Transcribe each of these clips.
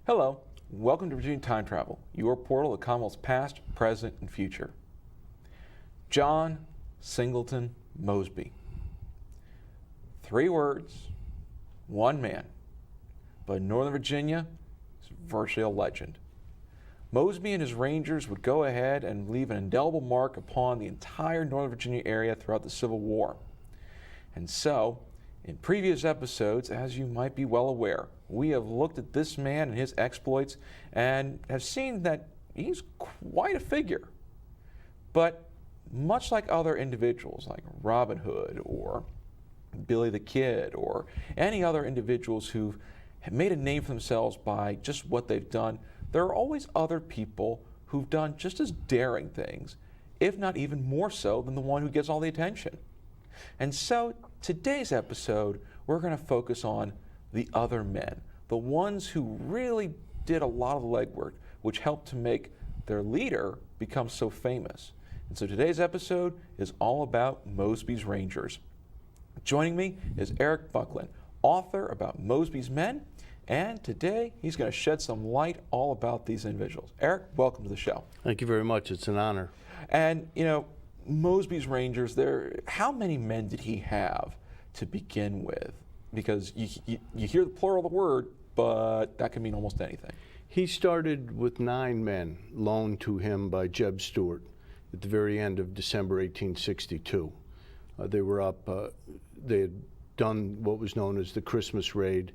Hello, welcome to Virginia Time Travel, your portal to Commonwealth's past, present, and future. John Singleton Mosby. 3 words, 1 man. But in Northern Virginia, he's virtually a legend. Mosby and his Rangers would go ahead and leave an indelible mark upon the entire Northern Virginia area throughout the Civil War. And so, in previous episodes, as you might be well aware, we have looked at this man and his exploits and have seen that he's quite a figure. But much like other individuals like Robin Hood or Billy the Kid or any other individuals who have made a name for themselves by just what they've done, there are always other people who've done just as daring things, if not even more so than the one who gets all the attention. And so today's episode, we're going to focus on the other men, the ones who really did a lot of the legwork, which helped to make their leader become so famous. And so today's episode is all about Mosby's Rangers. Joining me is Eric Buckland, author about Mosby's Men, and today he's going to shed some light all about these individuals. Eric, welcome to the show. Thank you very much. It's an honor. And, Mosby's Rangers, how many men did he have to begin with? Because you hear the plural of the word, but that can mean almost anything. He started with 9 men loaned to him by Jeb Stuart at the very end of December 1862. They were up, they had done what was known as the Christmas raid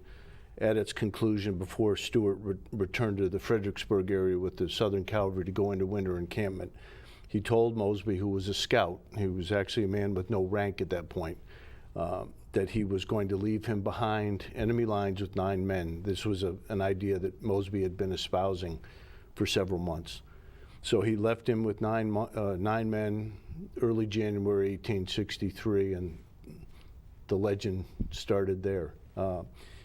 at its conclusion before Stuart returned to the Fredericksburg area with the Southern Cavalry to go into winter encampment. He told Mosby, who was a scout, he was actually a man with no rank at that point, that he was going to leave him behind enemy lines with 9 men. This was an idea that Mosby had been espousing for several months. So he left him with 9 men early January 1863, and the legend started there.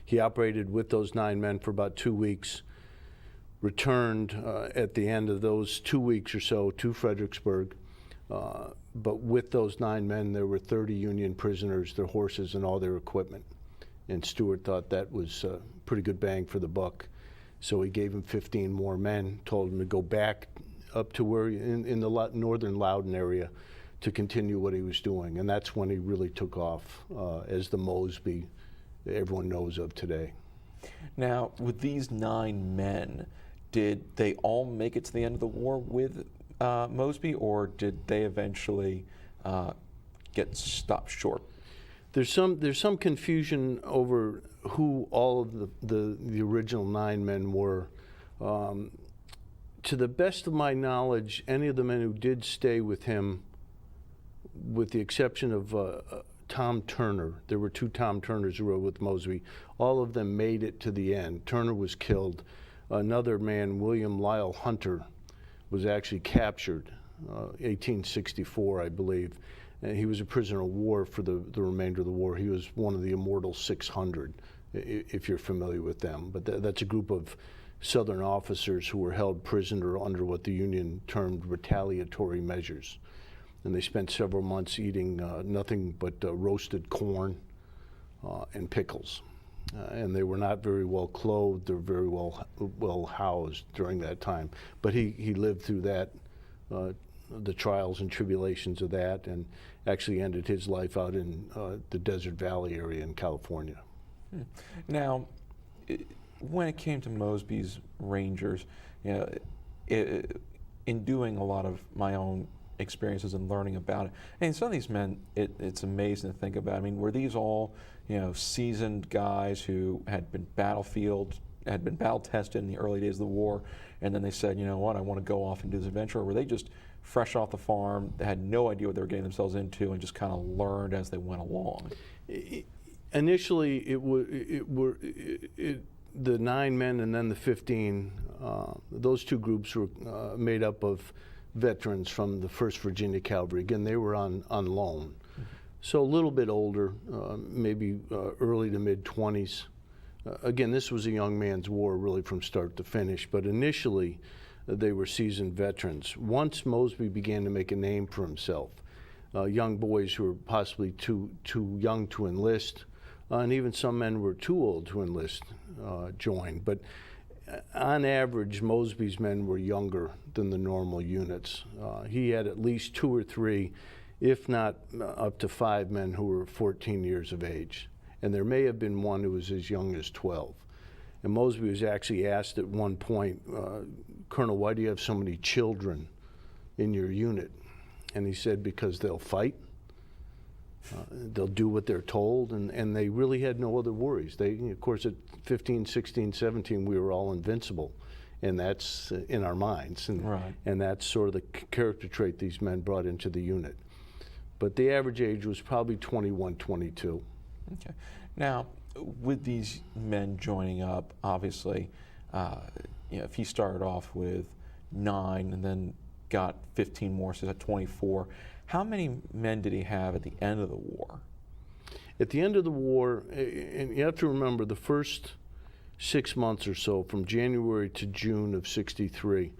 He operated with those 9 men for about 2 weeks, returned at the end of those 2 weeks or so to Fredericksburg. But with those 9 men, there were 30 Union prisoners, their horses, and all their equipment. And Stuart thought that was pretty good bang for the buck. So he gave him 15 more men, told him to go back up to where in the northern Loudon area to continue what he was doing. And that's when he really took off as the Mosby everyone knows of today. Now, with these 9 men, did they all make it to the end of the war with Mosby, or did they eventually get stopped short? There's some confusion over who all of the original 9 men were. To the best of my knowledge, any of the men who did stay with him, with the exception of Tom Turner, there were 2 Tom Turners who rode with Mosby, all of them made it to the end. Turner was killed. Another man, William Lyle Hunter, was actually captured, 1864, I believe. And he was a prisoner of war for the remainder of the war. He was one of the immortal 600, if you're familiar with them. But that's a group of Southern officers who were held prisoner under what the Union termed retaliatory measures. And they spent several months eating nothing but roasted corn and pickles. And they were not very well clothed or very well housed during that time. But he lived through that, the trials and tribulations of that, and actually ended his life out in the Desert Valley area in California. Now, when it came to Mosby's Rangers, in doing a lot of my own experiences and learning about it, and some of these men, it's amazing to think about. I mean, were these all seasoned guys who had been battle tested in the early days of the war, and then they said, you know what, I want to go off and do this adventure? Or were they just fresh off the farm, they had no idea what they were getting themselves into, and just kind of learned as they went along? Initially, the 9 men and then the 15, those 2 groups were made up of veterans from the 1st Virginia Cavalry. Again, they were on loan. So a little bit older, maybe early to mid-20s. Again, this was a young man's war really from start to finish, but initially they were seasoned veterans. Once Mosby began to make a name for himself, young boys who were possibly too young to enlist, and even some men were too old to enlist, joined. But on average, Mosby's men were younger than the normal units. He had at least 2 or 3, if not up to 5 men who were 14 years of age. And there may have been one who was as young as 12. And Mosby was actually asked at one point, Colonel, why do you have so many children in your unit? And he said, because they'll fight. They'll do what they're told, and they really had no other worries. They, of course, at 15, 16, 17, we were all invincible, and that's in our minds. And, right. And that's sort of the character trait these men brought into the unit. But the average age was probably 21, 22. Okay. Now, with these men joining up, obviously, if he started off with 9 and then got 15 more, so that's 24, how many men did he have at the end of the war? At the end of the war, and you have to remember the first 6 months or so, from January to June of '63,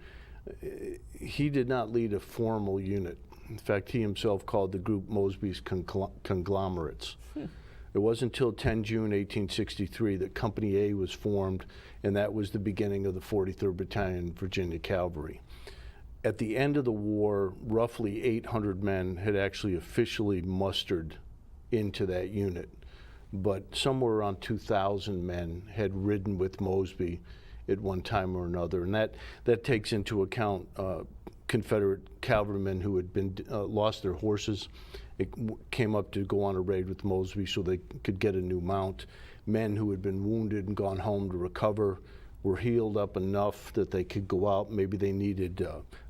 he did not lead a formal unit. In fact, he himself called the group Mosby's conglomerates. It wasn't until 10 June 1863 that Company A was formed, and that was the beginning of the 43rd Battalion, Virginia Cavalry. At the end of the war, roughly 800 men had actually officially mustered into that unit, but somewhere around 2,000 men had ridden with Mosby at one time or another, and that takes into account Confederate cavalrymen who had been lost their horses. It came up to go on a raid with Mosby so they could get a new mount. Men who had been wounded and gone home to recover were healed up enough that they could go out. Maybe they needed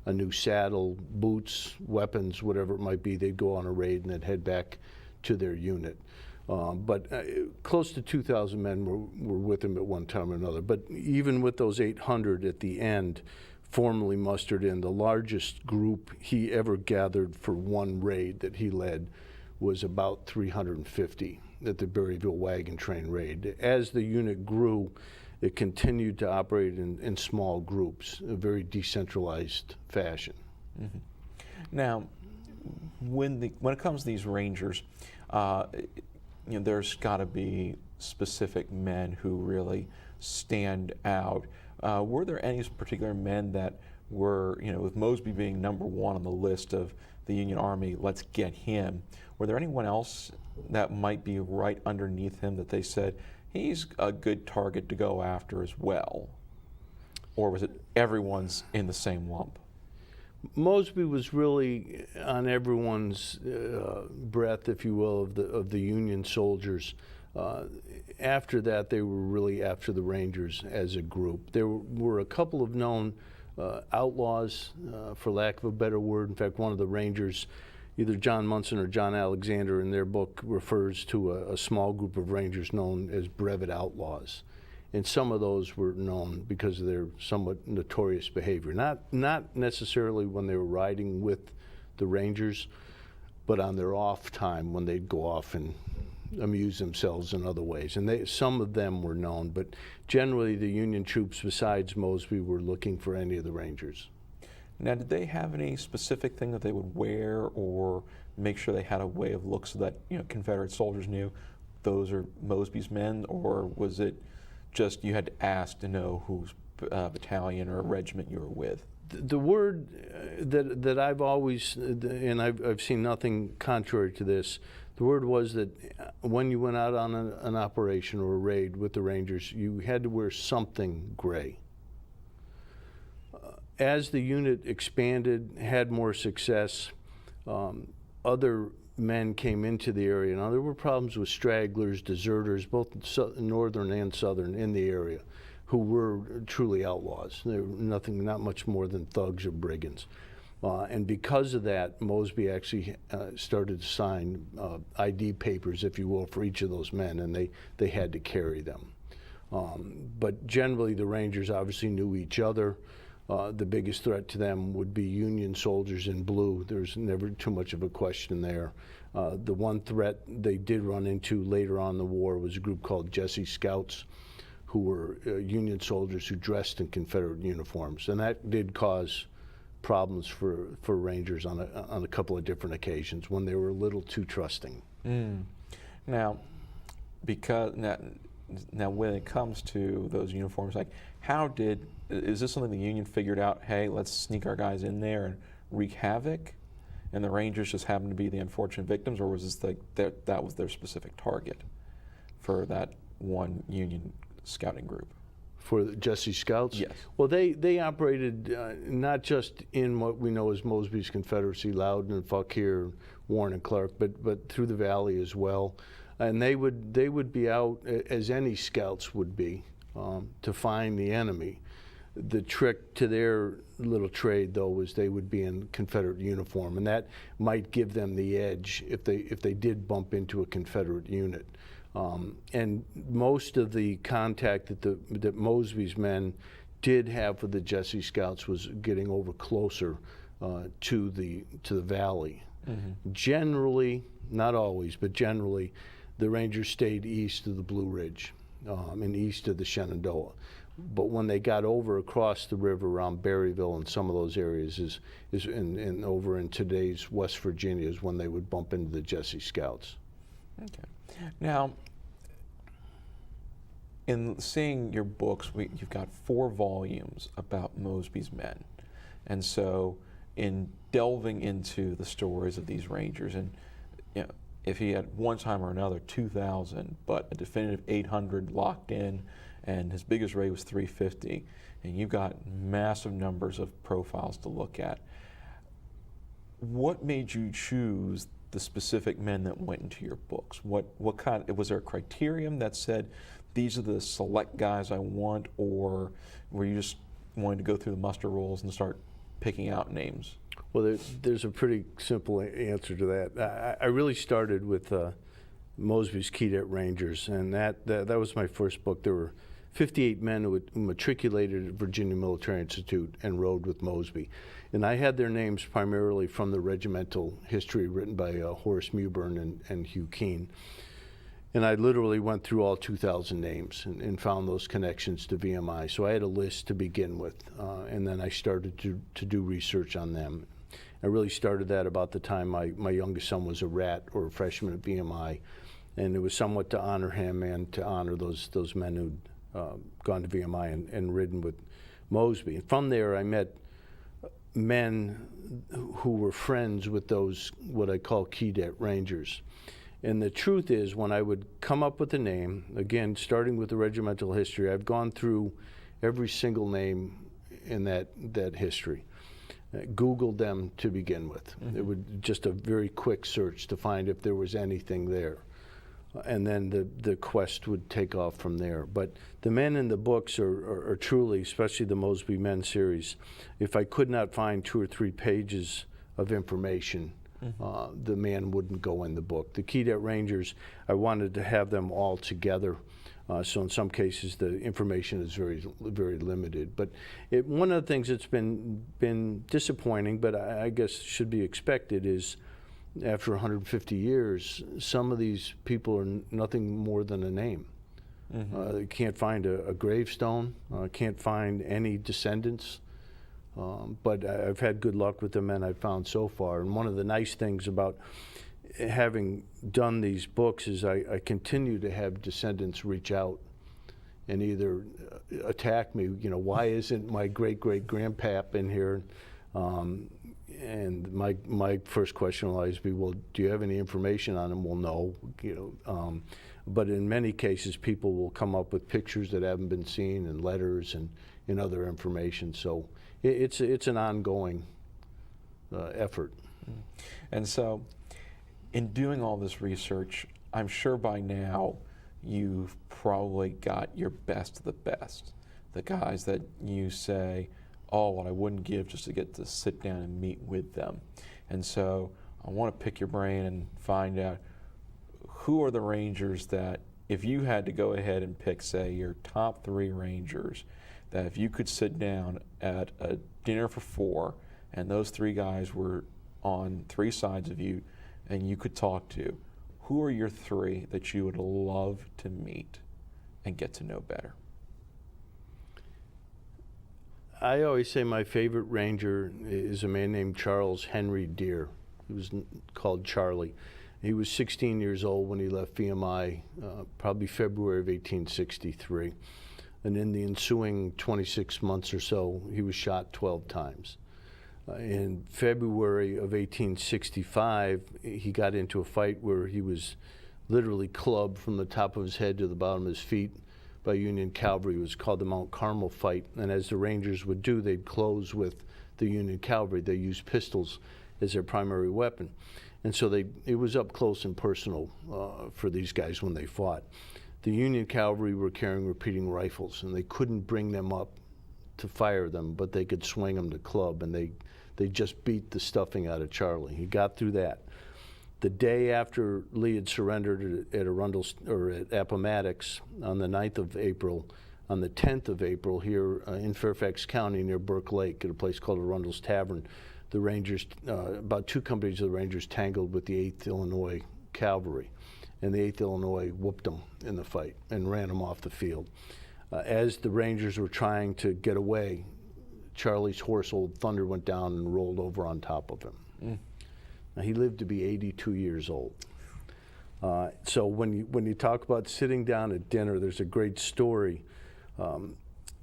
a new saddle, boots, weapons, whatever it might be. They'd go on a raid and then head back to their unit. But close to 2,000 men were with him at one time or another. But even with those 800 at the end, formally mustered in, the largest group he ever gathered for one raid that he led was about 350 at the Berryville Wagon Train raid. As the unit grew, it continued to operate in small groups, a very decentralized fashion. Mm-hmm. Now, when it comes to these Rangers, there's got to be specific men who really stand out. Were there any particular men that were, with Mosby being number 1 on the list of the Union Army, let's get him, were there anyone else that might be right underneath him that they said, he's a good target to go after as well? Or was it everyone's in the same lump? Mosby was really on everyone's breath, if you will, of the Union soldiers. After that, they were really after the Rangers as a group. There were a couple of known outlaws, for lack of a better word. In fact, one of the Rangers, either John Munson or John Alexander in their book, refers to a small group of Rangers known as Brevet Outlaws. And some of those were known because of their somewhat notorious behavior. Not necessarily when they were riding with the Rangers, but on their off time when they'd go off and amuse themselves in other ways. And some of them were known, but generally the Union troops, besides Mosby, were looking for any of the Rangers. Now, did they have any specific thing that they would wear or make sure they had a way of look so that Confederate soldiers knew those are Mosby's men, or was it just you had to ask to know whose battalion or regiment you were with? The word that I've always, and I've seen nothing contrary to this, the word was that when you went out on an operation or a raid with the Rangers, you had to wear something gray. As the unit expanded, had more success, other men came into the area. Now, there were problems with stragglers, deserters, both northern and southern in the area, who were truly outlaws. They were not much more than thugs or brigands. And because of that, Mosby actually started to sign ID papers, if you will, for each of those men, and they had to carry them. But generally, the Rangers obviously knew each other. The biggest threat to them would be Union soldiers in blue. There's never too much of a question there. The one threat they did run into later on in the war was a group called Jesse Scouts, who were Union soldiers who dressed in Confederate uniforms, and that did cause problems for Rangers on a couple of different occasions when they were a little too trusting. Now, because Now, when it comes to those uniforms, like, is this something the Union figured out, hey, let's sneak our guys in there and wreak havoc, and the Rangers just happened to be the unfortunate victims, or was this like that was their specific target for that one Union scouting group? For the Jesse Scouts? Yes. Well, they operated not just in what we know as Mosby's Confederacy, Loudon and Fauquier, Warren and Clark, but through the valley as well. And they would be out, as any scouts would be, to find the enemy. The trick to their little trade, though, was they would be in Confederate uniform, and that might give them the edge if they did bump into a Confederate unit. And most of the contact that Mosby's men did have with the Jesse Scouts was getting over closer to the valley. Mm-hmm. Generally, not always, but generally, the Rangers stayed east of the Blue Ridge and east of the Shenandoah. But when they got over across the river around Berryville and some of those areas is over in today's West Virginia is when they would bump into the Jesse Scouts. Okay. Now, in seeing your books, you've got 4 volumes about Mosby's men. And so in delving into the stories of these Rangers, and if he had one time or another 2,000, but a definitive 800 locked in, and his biggest raid was 350, and you've got massive numbers of profiles to look at, what made you choose the specific men that went into your books? What kind? Was there a criterion that said these are the select guys I want, or were you just wanting to go through the muster rolls and start picking out names? Well, there's a pretty simple answer to that. I really started with Mosby's Cadet Rangers, and that was my first book. There were 58 men who matriculated at Virginia Military Institute and rode with Mosby. And I had their names primarily from the regimental history written by Horace Mewburn and Hugh Keene. And I literally went through all 2,000 names and found those connections to VMI. So I had a list to begin with, and then I started to do research on them. I really started that about the time my youngest son was a rat or a freshman at VMI, and it was somewhat to honor him and to honor those men who'd gone to VMI and ridden with Mosby. And from there, I met men who were friends with those, what I call Cadet Rangers. And the truth is, when I would come up with a name, again, starting with the regimental history, I've gone through every single name in that history. Googled them to begin with. Mm-hmm. It would just a very quick search to find if there was anything there. And then the quest would take off from there. But the men in the books are truly, especially the Mosby Men series, if I could not find 2 or 3 pages of information, mm-hmm. The man wouldn't go in the book. The Cadet Rangers, I wanted to have them all together. So in some cases, the information is very, very limited. But one of the things that's been disappointing, but I guess should be expected, is after 150 years, some of these people are nothing more than a name. Mm-hmm. They can't find a gravestone, can't find any descendants. But I've had good luck with the men I've found so far. And one of the nice things about having done these books is I continue to have descendants reach out and either attack me, why isn't my great-great-grandpap in here? And my first question will always be, well, do you have any information on him? Well, no. But in many cases, people will come up with pictures that haven't been seen and letters and other information. So it's an ongoing effort. And so in doing all this research, I'm sure by now you've probably got your best of the best, the guys that you say, oh, what I wouldn't give just to get to sit down and meet with them. And so I want to pick your brain and find out who are the Rangers that, if you had to go ahead and pick, say, your top 3 Rangers, that if you could sit down at a dinner for 4 and those 3 guys were on 3 sides of you and you could talk to, who are your 3 that you would love to meet and get to know better? I always say my favorite Ranger is a man named Charles Henry Deere. He was called Charlie. He was 16 years old when he left VMI, probably February of 1863. And in the ensuing 26 months or so, he was shot 12 times. In February of 1865, he got into a fight where he was literally clubbed from the top of his head to the bottom of his feet by Union cavalry. It was called the Mount Carmel fight. And as the Rangers would do, they'd close with the Union cavalry. They used pistols as their primary weapon. And so it was up close and personal for these guys when they fought. The Union cavalry were carrying repeating rifles, and they couldn't bring them up to fire them, but they could swing them to club, and they just beat the stuffing out of Charlie. He got through that. The day after Lee had surrendered at Arundel's, or at Appomattox on the 9th of April, on the 10th of April here in Fairfax County near Burke Lake at a place called Arundel's Tavern, the Rangers, about 2 companies of the Rangers tangled with the 8th Illinois Cavalry. And the 8th Illinois whooped them in the fight and ran them off the field. As the Rangers were trying to get away, Charlie's horse, Old Thunder, went down and rolled over on top of him. Now, he lived to be 82 years old. So when you talk about sitting down at dinner, there's a great story.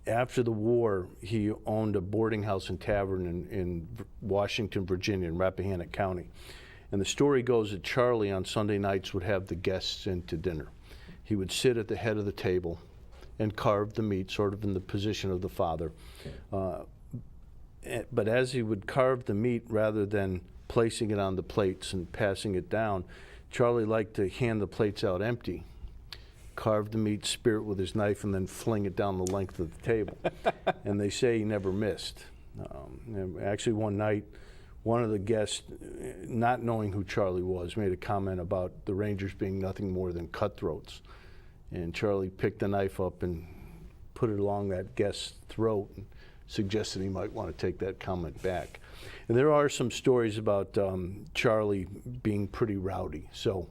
After the war, he owned a boarding house and tavern in Washington, Virginia, in Rappahannock County. And the story goes that Charlie on Sunday nights would have the guests in to dinner. He would sit at the head of the table and carve the meat, sort of in the position of the father. But as he would carve the meat, rather than placing it on the plates and passing it down, Charlie liked to hand the plates out empty, carve the meat, spear it with his knife, and then fling it down the length of the table. And they say he never missed. Actually, one night, one of the guests, not knowing who Charlie was, made a comment about the Rangers being nothing more than cutthroats. And Charlie picked the knife up and put it along that guest's throat and suggested he might want to take that comment back. And there are some stories about Charlie being pretty rowdy. So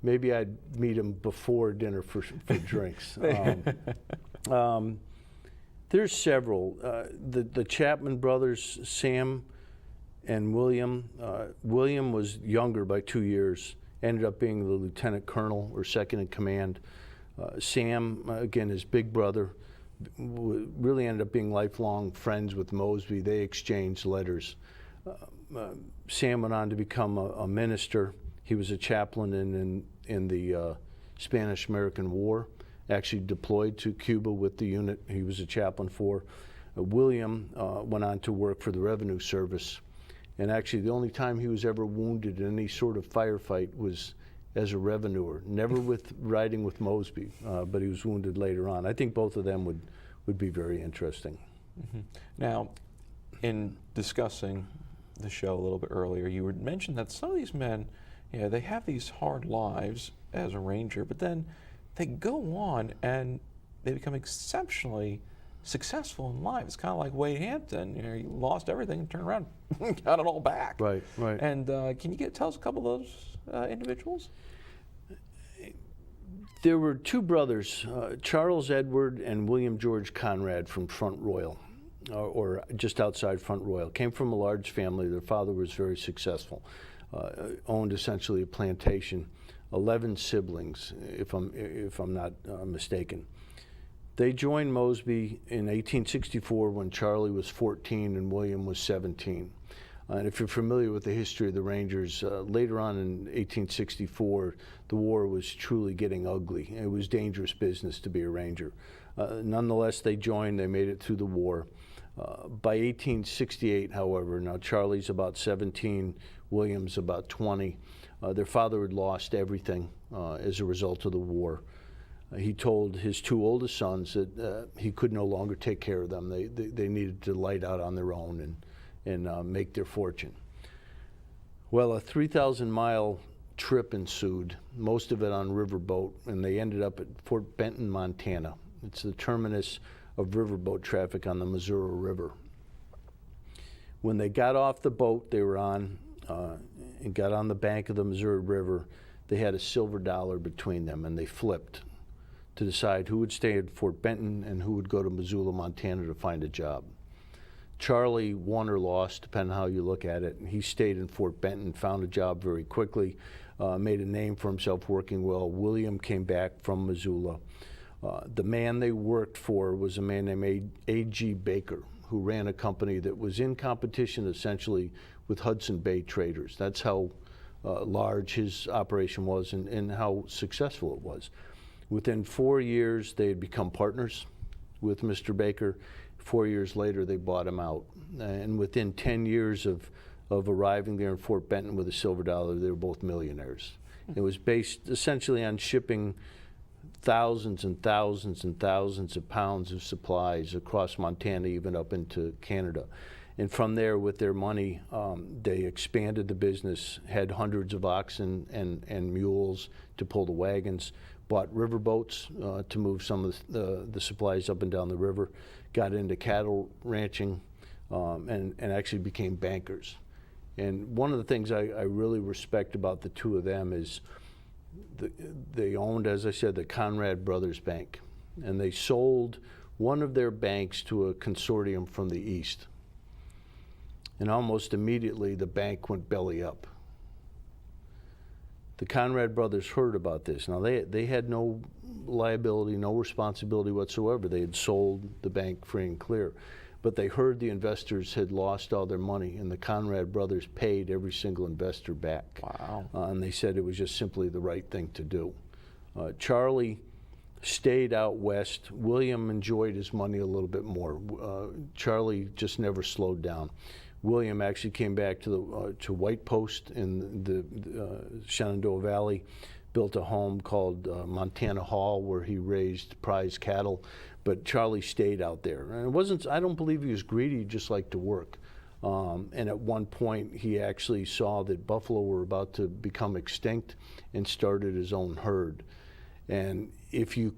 maybe I'd meet him before dinner for drinks. There's several. The Chapman brothers, Sam and William. William was younger by 2 years, ended up being the lieutenant colonel or second in command. Sam, again, his big brother, really ended up being lifelong friends with Mosby. They exchanged letters. Sam went on to become a minister. He was a chaplain in the Spanish-American War, actually deployed to Cuba with the unit he was a chaplain for. William went on to work for the Revenue Service. And actually, the only time he was ever wounded in any sort of firefight was as a revenuer, never with riding with Mosby, but he was wounded later on. I think both of them would be very interesting. Now, in discussing the show a little bit earlier, you had mentioned that some of these men, they have these hard lives as a ranger, but then they go on and they become exceptionally successful in life. It's kind of like Wade Hampton. He lost everything and turned around and got it all back. Right. And can you tell us a couple of those individuals? There were 2 brothers, Charles Edward and William George Conrad from Front Royal, or just outside Front Royal. Came from a large family. Their father was very successful, owned essentially a plantation. 11 siblings, if I'm not mistaken. They joined Mosby in 1864 when Charlie was 14 and William was 17. And if you're familiar with the history of the Rangers, later on in 1864, the war was truly getting ugly. It was dangerous business to be a Ranger. Nonetheless, they joined, they made it through the war. By 1868, however, now Charlie's about 17, William's about 20. Their father had lost everything as a result of the war. He told his 2 oldest sons that he could no longer take care of them. They needed to light out on their own and make their fortune. Well, a 3,000-mile trip ensued, most of it on riverboat, and they ended up at Fort Benton, Montana. It's the terminus of riverboat traffic on the Missouri River. When they got off the boat they were on and got on the bank of the Missouri River, they had a silver dollar between them, and they flipped to decide who would stay at Fort Benton and who would go to Missoula, Montana to find a job. Charlie won or lost, depending on how you look at it. He stayed in Fort Benton, found a job very quickly. made a name for himself working well. William came back from Missoula. The man they worked for was a man named A.G. Baker, who ran a company that was in competition essentially with Hudson Bay traders. That's how large his operation was and how successful it was. Within 4 years, they had become partners with Mr. Baker. 4 years later, they bought him out. And within 10 years of arriving there in Fort Benton with a silver dollar, they were both millionaires. It was based essentially on shipping thousands and thousands and thousands of pounds of supplies across Montana, even up into Canada. And from there, with their money, they expanded the business, had hundreds of oxen and mules to pull the wagons, bought river boats to move some of the supplies up and down the river, got into cattle ranching, and actually became bankers. And one of the things I really respect about the two of them is they owned, as I said, the Conrad Brothers Bank. And they sold one of their banks to a consortium from the East. And almost immediately, the bank went belly up. The Conrad brothers heard about this. Now, they had no liability, no responsibility whatsoever. They had sold the bank free and clear. But they heard the investors had lost all their money, and the Conrad brothers paid every single investor back. Wow. And they said it was just simply the right thing to do. Charlie stayed out west. William enjoyed his money a little bit more. Charlie just never slowed down. William actually came back to White Post in the Shenandoah Valley, built a home called Montana Hall, where he raised prize cattle. But Charlie stayed out there. And it wasn't, I don't believe he was greedy, he just liked to work. And at one point, he actually saw that buffalo were about to become extinct and started his own herd. And if you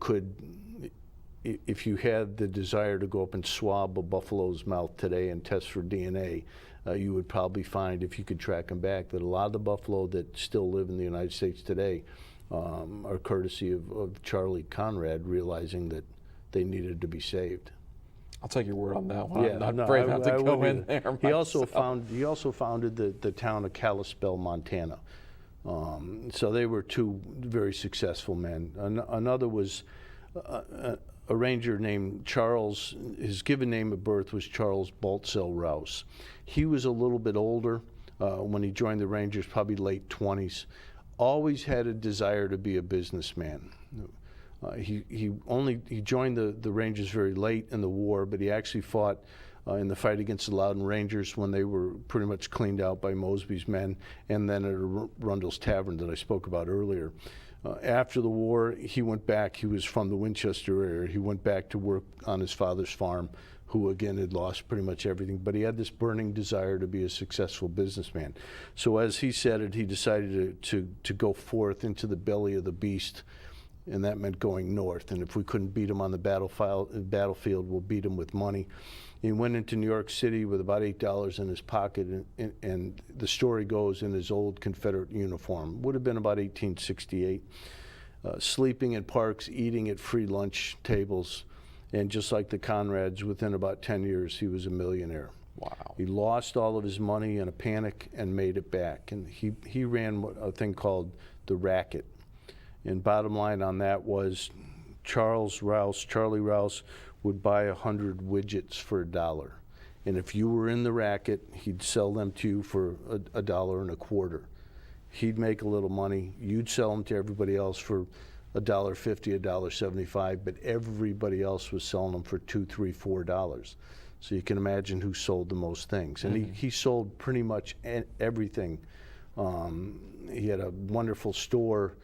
had the desire to go up and swab a buffalo's mouth today and test for DNA, you would probably find, if you could track them back, that a lot of the buffalo that still live in the United States today are courtesy of Charlie Conrad realizing that they needed to be saved. I'll take your word on that one. Yeah, I'm not brave enough to go in there. He also founded the town of Kalispell, Montana. So they were two very successful men. Another was a ranger named Charles. His given name of birth was Charles Baltzell Rouse. He was a little bit older when he joined the Rangers, probably late 20s. Always had a desire to be a businessman. He joined the Rangers very late in the war, but he actually fought in the fight against the Loudon Rangers when they were pretty much cleaned out by Mosby's men, and then at Rundle's Tavern that I spoke about earlier. After the war, he went back. He was from the Winchester area. He went back to work on his father's farm, who again had lost pretty much everything, but he had this burning desire to be a successful businessman. So as he said it, he decided to go forth into the belly of the beast, and that meant going north. And if we couldn't beat him on the battlefield, we'll beat him with money. He went into New York City with about $8 in his pocket, and the story goes in his old Confederate uniform. Would have been about 1868. Sleeping in parks, eating at free lunch tables, and just like the Conrads, within about 10 years, he was a millionaire. Wow. He lost all of his money in a panic and made it back. And he ran a thing called the racket. And bottom line on that was Charlie Rouse, would buy 100 widgets for $1. And if you were in the racket, he'd sell them to you for $1.25. He'd make a little money. You'd sell them to everybody else for $1.50, $1.75, but everybody else was selling them for $2, $3, $4. So you can imagine who sold the most things. And he sold pretty much everything. He had a wonderful store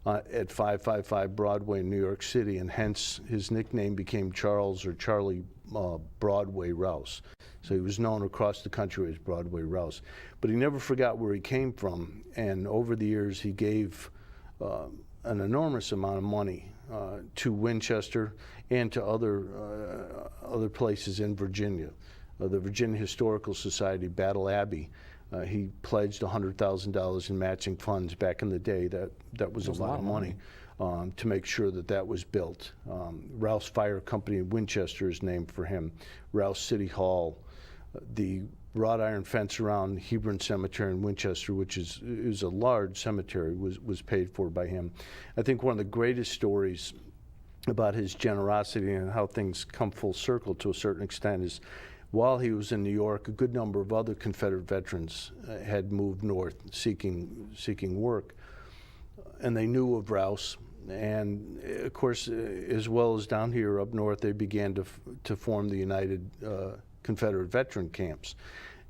at 555 Broadway in New York City, and hence his nickname became Charlie Broadway Rouse. So he was known across the country as Broadway Rouse. But he never forgot where he came from, and over the years he gave an enormous amount of money to Winchester and to other places in Virginia. The Virginia Historical Society, Battle Abbey, he pledged $100,000 in matching funds back in the day. That was a lot of money to make sure that was built. Rouse Fire Company in Winchester is named for him. Rouse City Hall, The wrought iron fence around Hebron Cemetery in Winchester, which is a large cemetery, was paid for by him. I think one of the greatest stories about his generosity and how things come full circle to a certain extent is while he was in New York, a good number of other Confederate veterans had moved north seeking work, and they knew of Rouse. And of course, as well as down here up north, they began to form the United Confederate veteran camps.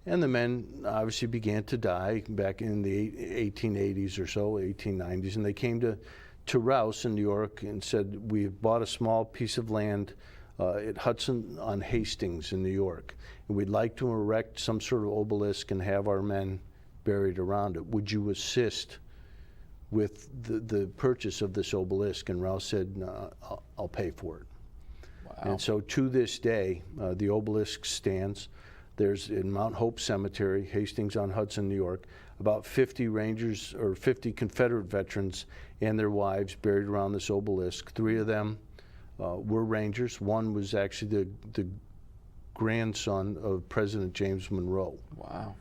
And the men obviously began to die back in the 1880s or so, 1890s, and they came to Rouse in New York and said, "We've bought a small piece of land at Hudson on Hastings in New York, and we'd like to erect some sort of obelisk and have our men buried around it. Would you assist with the purchase of this obelisk?" And Rouse said, "No, I'll pay for it." Wow. And so to this day, the obelisk stands. There's in Mount Hope Cemetery, Hastings on Hudson, New York, about 50 Rangers or 50 Confederate veterans and their wives buried around this obelisk. 3 of them were Rangers. One was actually the grandson of President James Monroe. Wow.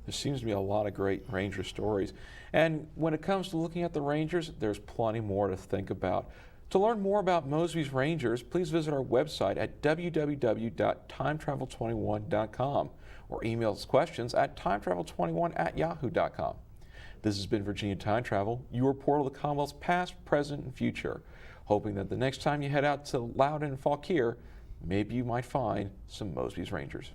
There seems to be a lot of great Ranger stories. And when it comes to looking at the Rangers, there's plenty more to think about. To learn more about Mosby's Rangers, please visit our website at www.timetravel21.com or email us questions at timetravel21@yahoo.com. This has been Virginia Time Travel, your portal to the Commonwealth's past, present, and future. Hoping that the next time you head out to Loudon and Fauquier, maybe you might find some Mosby's Rangers.